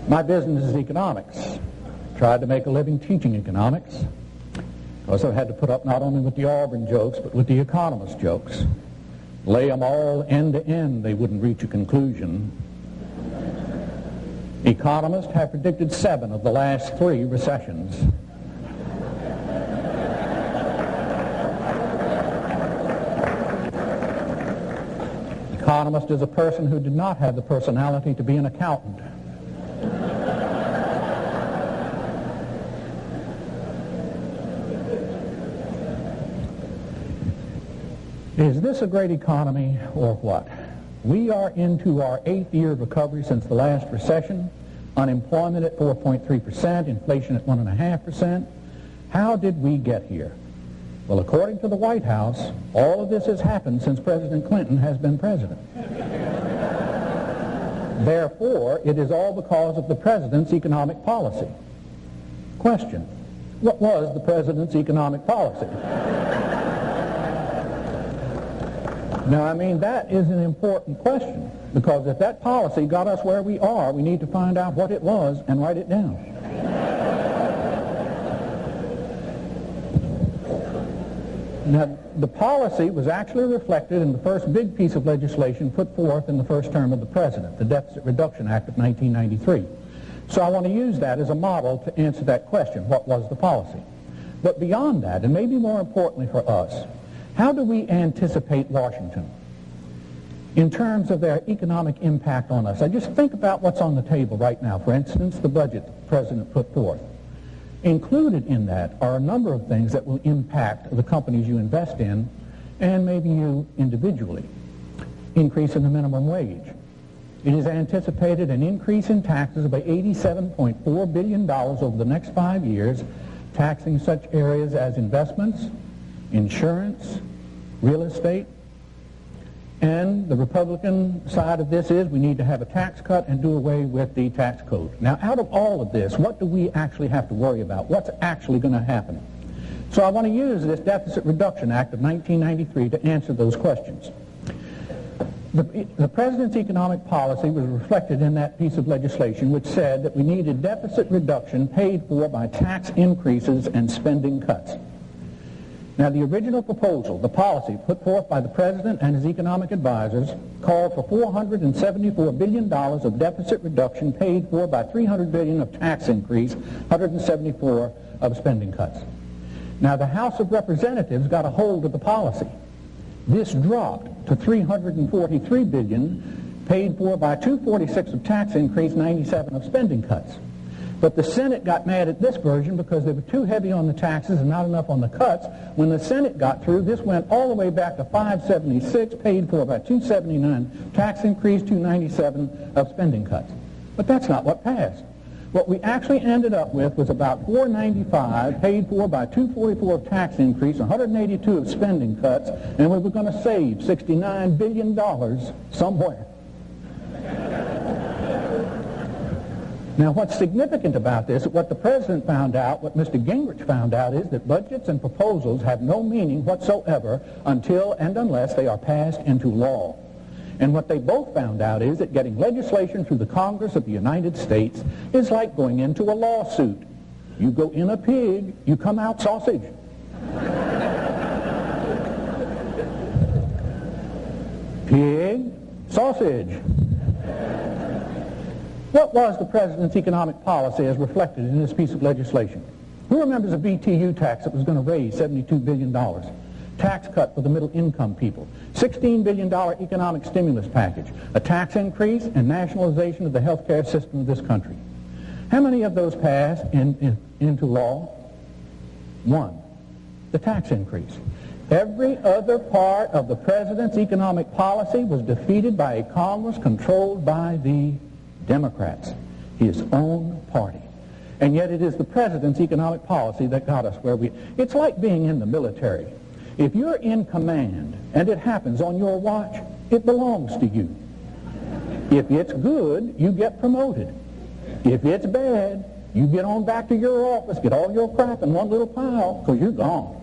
My business is economics. Tried to make a living teaching economics. Also had to put up not only with the Auburn jokes, but with the economist jokes. Lay them all end to end, they wouldn't reach a conclusion. Economists have predicted 7 of the last 3 recessions. Economist is a person who did not have the personality to be an accountant. Is this a great economy or what? We are into our 8th year of recovery since the last recession. Unemployment at 4.3%, inflation at 1.5%. How did we get here? Well, according to the White House, all of this has happened since President Clinton has been president. Therefore, it is all because of the president's economic policy. Question: what was the president's economic policy? Now, I mean, that is an important question, because if that policy got us where we are, we need to find out what it was and write it down. Now, the policy was actually reflected in the first big piece of legislation put forth in the first term of the president, the Deficit Reduction Act of 1993. So I want to use that as a model to answer that question, what was the policy? But beyond that, and maybe more importantly for us, how do we anticipate Washington in terms of their economic impact on us? I just think about what's on the table right now. For instance, the budget the president put forth. Included in that are a number of things that will impact the companies you invest in and maybe you individually. Increase in the minimum wage. It is anticipated an increase in taxes of $87.4 billion over the next 5 years, taxing such areas as investments, insurance, real estate. And the Republican side of this is we need to have a tax cut and do away with the tax code. Now, out of all of this, what do we actually have to worry about? What's actually going to happen? So I want to use this Deficit Reduction Act of 1993 to answer those questions. The president's economic policy was reflected in that piece of legislation which said that we needed deficit reduction paid for by tax increases and spending cuts. Now, the original proposal, the policy put forth by the president and his economic advisors, called for $474 billion of deficit reduction paid for by $300 billion of tax increase, $174 of spending cuts. Now, the House of Representatives got a hold of the policy. This dropped to $343 billion paid for by $246 of tax increase, $97 of spending cuts. But the Senate got mad at this version because they were too heavy on the taxes and not enough on the cuts. When the Senate got through, this went all the way back to $576, paid for by $279 tax increase, $297 of spending cuts. But that's not what passed. What we actually ended up with was about $495 paid for by $244 of tax increase, $182 of spending cuts, and we were going to save $69 billion somewhere. Now, what's significant about this, what the president found out, what Mr. Gingrich found out, is that budgets and proposals have no meaning whatsoever until and unless they are passed into law. And what they both found out is that getting legislation through the Congress of the United States is like going into a lawsuit. You go in a pig, you come out sausage. Pig, sausage. What was the president's economic policy as reflected in this piece of legislation? Who remembers a BTU tax that was going to raise $72 billion? Tax cut for the middle income people. $16 billion economic stimulus package. A tax increase and nationalization of the health care system of this country. How many of those passed into law? One. The tax increase. Every other part of the president's economic policy was defeated by a Congress controlled by the Democrats, his own party. And yet it is the president's economic policy that got us where we... It's like being in the military. If you're in command and it happens on your watch, it belongs to you. If it's good, you get promoted. If it's bad, you get on back to your office, get all your crap in one little pile, because you're gone.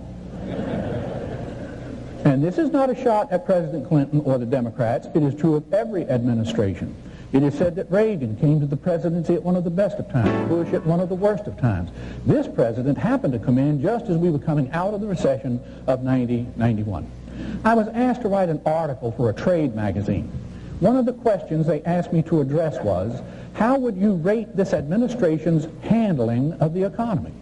And this is not a shot at President Clinton or the Democrats. It is true of every administration. It is said that Reagan came to the presidency at one of the best of times, Bush at one of the worst of times. This president happened to come in just as we were coming out of the recession of 90-91. I was asked to write an article for a trade magazine. One of the questions they asked me to address was, how would you rate this administration's handling of the economy?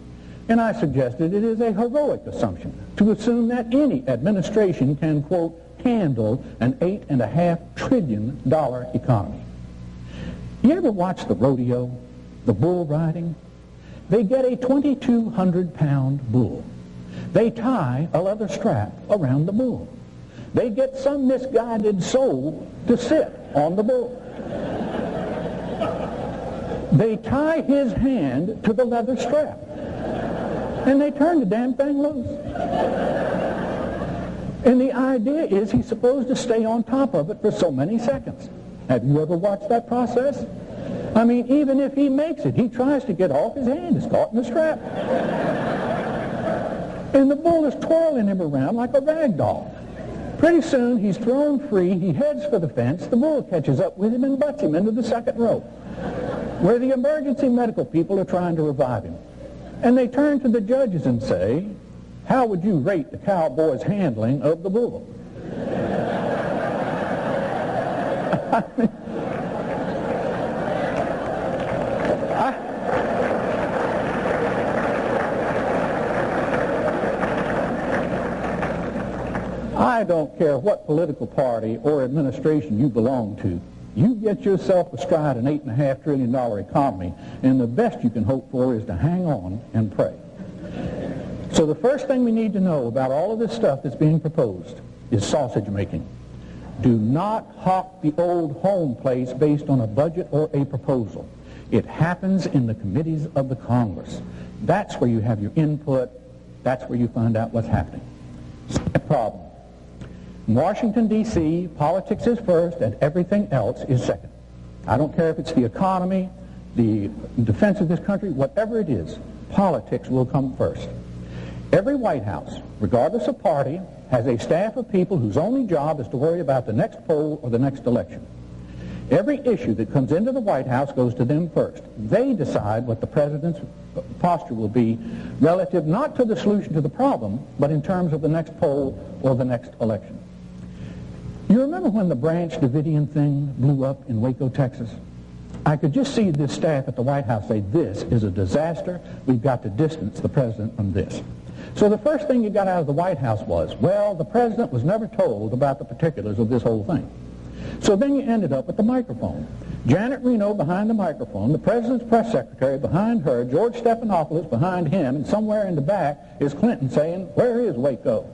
And I suggested it is a heroic assumption to assume that any administration can, quote, handle an $8.5 trillion economy. You ever watch the rodeo, the bull riding? They get a 2,200-pound bull. They tie a leather strap around the bull. They get some misguided soul to sit on the bull. They tie his hand to the leather strap, and they turn the damn thing loose. And the idea is he's supposed to stay on top of it for so many seconds. Have you ever watched that process? I mean, even if he makes it, he tries to get off, his hand is caught in the strap. And the bull is twirling him around like a rag doll. Pretty soon, he's thrown free, he heads for the fence, the bull catches up with him and butts him into the second row, where the emergency medical people are trying to revive him. And they turn to the judges and say, how would you rate the cowboy's handling of the bull? I don't care what political party or administration you belong to. You get yourself astride an $8.5 trillion economy, and the best you can hope for is to hang on and pray. So the first thing we need to know about all of this stuff that's being proposed is sausage making. Do not hawk the old home place based on a budget or a proposal. It happens in the committees of the Congress. That's where you have your input. That's where you find out what's happening. Second problem. In Washington, D.C., politics is first and everything else is second. I don't care if it's the economy, the defense of this country, whatever it is, politics will come first. Every White House, regardless of party, has a staff of people whose only job is to worry about the next poll or the next election. Every issue that comes into the White House goes to them first. They decide what the president's posture will be relative not to the solution to the problem, but in terms of the next poll or the next election. You remember when the Branch Davidian thing blew up in Waco, Texas? I could just see this staff at the White House say, this is a disaster. We've got to distance the president from this. So the first thing you got out of the White House was, well, the president was never told about the particulars of this whole thing. So then you ended up with the microphone. Janet Reno behind the microphone, the president's press secretary behind her, George Stephanopoulos behind him, and somewhere in the back is Clinton saying, where is Waco?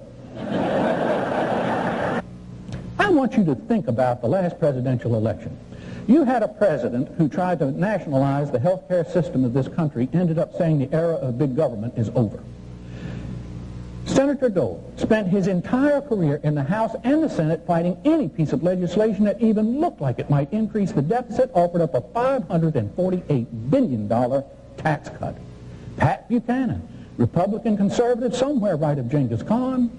I want you to think about the last presidential election. You had a president who tried to nationalize the health care system of this country, ended up saying the era of big government is over. Senator Dole spent his entire career in the House and the Senate fighting any piece of legislation that even looked like it might increase the deficit, offered up a $548 billion tax cut. Pat Buchanan, Republican conservative, somewhere right of Genghis Khan,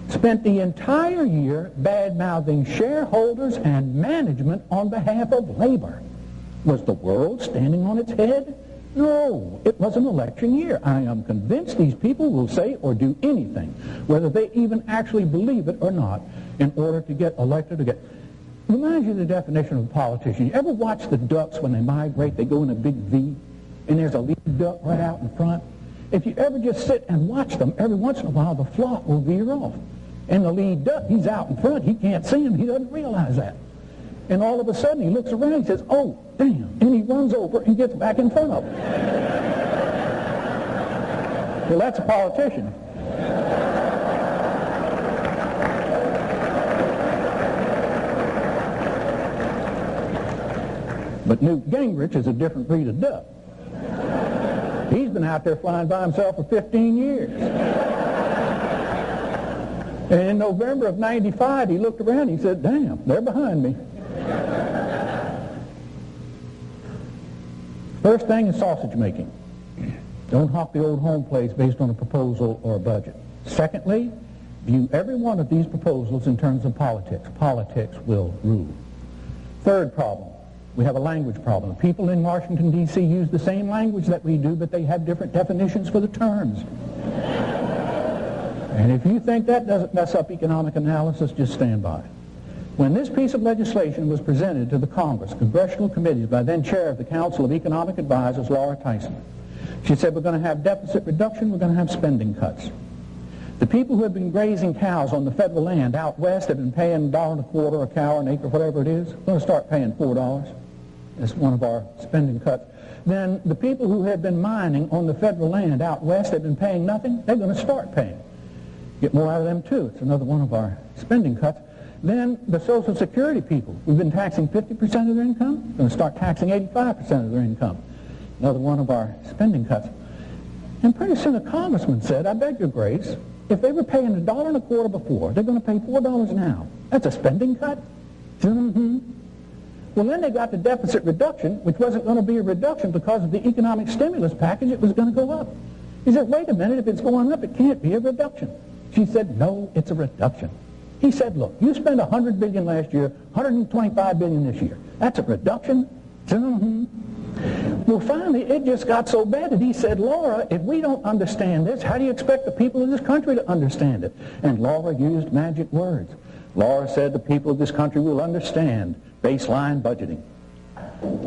spent the entire year bad-mouthing shareholders and management on behalf of labor. Was the world standing on its head? No, it was an election year. I am convinced these people will say or do anything, whether they even actually believe it or not, in order to get elected. Reminds you of the definition of a politician. You ever watch the ducks when they migrate? They go in a big V, and there's a lead duck right out in front. If you ever just sit and watch them, every once in a while the flock will veer off. And the lead duck, he's out in front. He can't see him. He doesn't realize that. And all of a sudden, he looks around and says, oh, damn. And he runs over and gets back in front of him. Well, that's a politician. But Newt Gingrich is a different breed of duck. He's been out there flying by himself for 15 years. And in November of '95, he looked around and he said, damn, they're behind me. First thing is sausage making. Don't hawk the old home place based on a proposal or a budget. Secondly, view every one of these proposals in terms of politics. Politics will rule. Third problem, We have a language problem. People in Washington, D.C. use the same language that we do, but they have different definitions for the terms. And if you think that doesn't mess up economic analysis, just stand by. When this piece of legislation was presented to the Congress, congressional committees, by then chair of the Council of Economic Advisors, Laura Tyson, she said, we're going to have deficit reduction, we're going to have spending cuts. The people who have been grazing cows on the federal land out west have been paying $1.25 a cow, an acre, whatever it is. We're going to start paying $4 as one of our spending cuts. Then the people who have been mining on the federal land out west have been paying nothing. They're going to start paying. Get more out of them too. It's another one of our spending cuts. Then the Social Security people, we've been taxing 50% of their income. We're going to start taxing 85% of their income. Another one of our spending cuts. And pretty soon a congressman said, I beg your grace, if they were paying $1.25 before, they're going to pay $4 now. That's a spending cut? Mm-hmm. Well, then they got the deficit reduction, which wasn't going to be a reduction because of the economic stimulus package. It was going to go up. He said, wait a minute, if it's going up, it can't be a reduction. She said, no, it's a reduction. He said, look, you spent $100 billion last year, $125 billion this year. That's a reduction? Mm-hmm. Well, finally, it just got so bad that he said, Laura, if we don't understand this, how do you expect the people of this country to understand it? And Laura used magic words. Laura said the people of this country will understand baseline budgeting.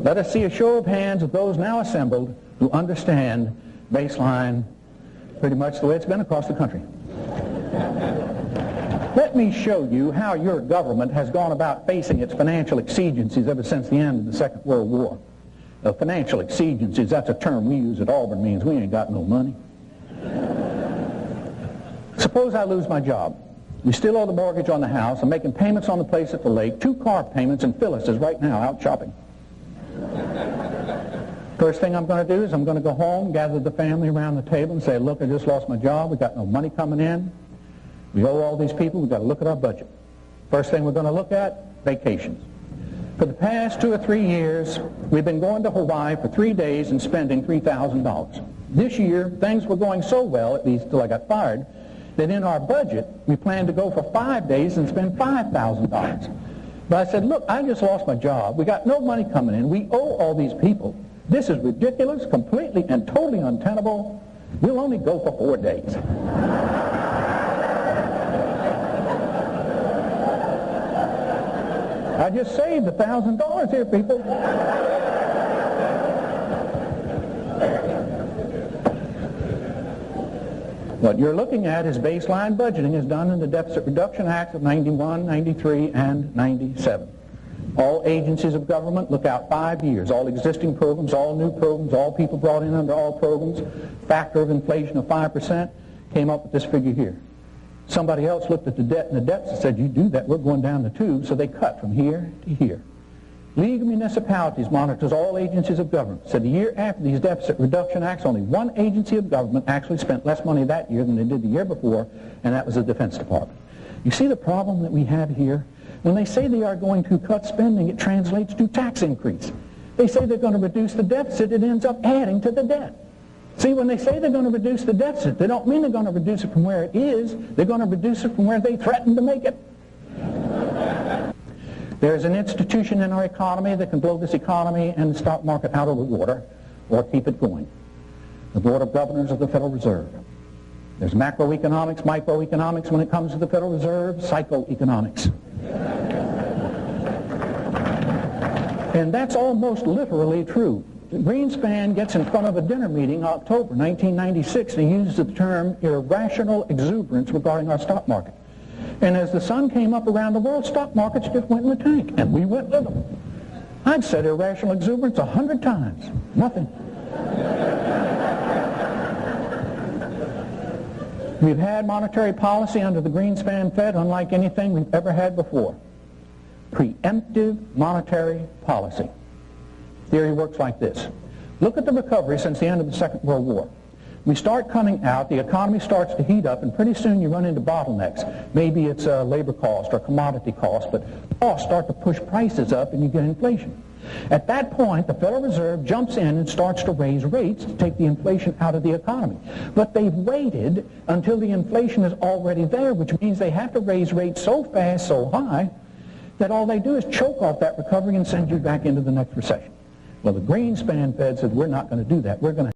Let us see a show of hands of those now assembled who understand baseline pretty much the way it's been across the country. Let me show you how your government has gone about facing its financial exigencies ever since the end of the Second World War. Financial exigencies, that's a term we use at Auburn, means we ain't got no money. Suppose I lose my job. We still owe the mortgage on the house. I'm making payments on the place at the lake, 2 car payments, and Phyllis is right now out shopping. First thing I'm going to do is I'm going to go home, gather the family around the table and say, look, I just lost my job. We got no money coming in. We owe all these people. We've got to look at our budget. First thing we're going to look at, vacations. For the past 2 or 3 years, we've been going to Hawaii for 3 days and spending $3,000. This year, things were going so well, at least till I got fired, that in our budget, we planned to go for 5 days and spend $5,000. But I said, look, I just lost my job. We got no money coming in. We owe all these people. This is ridiculous, completely and totally untenable. We'll only go for 4 days. I just saved $1,000 here, people. What you're looking at is baseline budgeting as done in the Deficit Reduction Acts of 91, 93, and 97. All agencies of government look out 5 years. All existing programs, all new programs, all people brought in under all programs, factor of inflation of 5%, came up with this figure here. Somebody else looked at the debt and the deficit and said, you do that, we're going down to 2, so they cut from here to here. League of Municipalities monitors all agencies of government. Said the year after these Deficit Reduction Acts, only 1 agency of government actually spent less money that year than they did the year before, and that was the Defense Department. You see the problem that we have here? When they say they are going to cut spending, it translates to tax increase. They say they're going to reduce the deficit, it ends up adding to the debt. See, when they say they're going to reduce the deficit, they don't mean they're going to reduce it from where it is. They're going to reduce it from where they threatened to make it. There's an institution in our economy that can blow this economy and the stock market out of the water or keep it going. The Board of Governors of the Federal Reserve. There's macroeconomics, microeconomics when it comes to the Federal Reserve, psychoeconomics. And that's almost literally true. Greenspan gets in front of a dinner meeting, October 1996, and he uses the term irrational exuberance regarding our stock market. And as the sun came up around the world, stock markets just went in the tank, and we went with them. I've said irrational exuberance 100 times. Nothing. We've had monetary policy under the Greenspan Fed unlike anything we've ever had before. Preemptive monetary policy. Theory works like this. Look at the recovery since the end of the Second World War. We start coming out, the economy starts to heat up, and pretty soon you run into bottlenecks. Maybe it's labor cost or commodity cost, but costs start to push prices up and you get inflation. At that point, the Federal Reserve jumps in and starts to raise rates to take the inflation out of the economy. But they've waited until the inflation is already there, which means they have to raise rates so fast, so high, that all they do is choke off that recovery and send you back into the next recession. Well, the Greenspan Fed said, we're not going to do that. We're going to